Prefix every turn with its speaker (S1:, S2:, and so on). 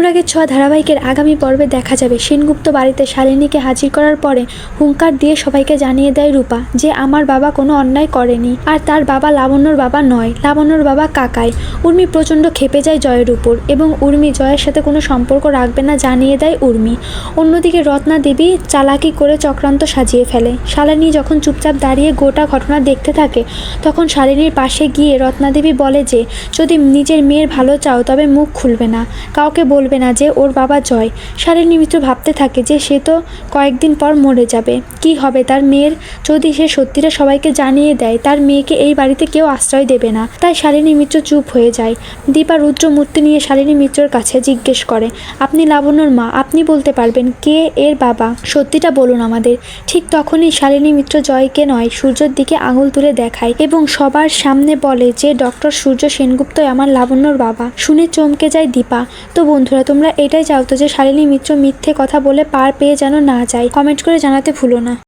S1: অনুরাগের ছোঁয়া ধারাবাহিকের আগামী পর্বে দেখা যাবে সেনগুপ্ত বাড়িতে শালিনীকে হাজির করার পরে হুঙ্কার দিয়ে সবাইকে জানিয়ে দেয় রূপা যে আমার বাবা কোনো অন্যায় করেনি, আর তার বাবা লাবণ্যর বাবা নয়, লাবণ্যর বাবা কাকাই। উর্মি প্রচণ্ড ক্ষেপে যায় জয়ের উপর এবং উর্মি জয়ের সাথে কোনো সম্পর্ক রাখবে না জানিয়ে দেয় উর্মি। অন্যদিকে রত্না দেবী চালাকি করে চক্রান্ত সাজিয়ে ফেলে। শালিনী যখন চুপচাপ দাঁড়িয়ে গোটা ঘটনা দেখতে থাকে তখন শালিনীর পাশে গিয়ে রত্না দেবী বলে যে যদি নিজের মেয়ের ভালো চাও তবে মুখ খুলবে না, কাউকে বলবে না যে ওর বাবা জয়। শালিনী মিত্র ভাবতে থাকে যে সে তো কয়েকদিন পর মরে যাবে, কি হবে তার মেয়ের যদি সে সত্যিটা সবাইকে জানিয়ে দেয় তার মেয়েকে এই বাড়িতে কেউ আশ্রয় দেবে না। তাই শালিনী মিত্র চুপ হয়ে যায়। দীপা রুদ্র মূর্তি নিয়ে শালিনী মিত্রর কাছে জিজ্ঞেস করে, আপনি লাবণ্যর মা, আপনি বলতে পারবেন কে এর বাবা, সত্যিটা বলুন আমাদের। ঠিক তখনই শালিনী মিত্র জয়কে নয় সূর্যর দিকে আঙুল তুলে দেখায় এবং সবার সামনে বলে যে ডক্টর সূর্য সেনগুপ্তই আমার লাবণ্যর বাবা। শুনে চমকে যায় দীপা। তো বন্ধুরা, তোমরা এটাই চাও তো যে শালিনী মিত্র মিথ্যে কথা বলে পার পেয়ে যেন না যায়? কমেন্ট করে জানাতে ভুলো না।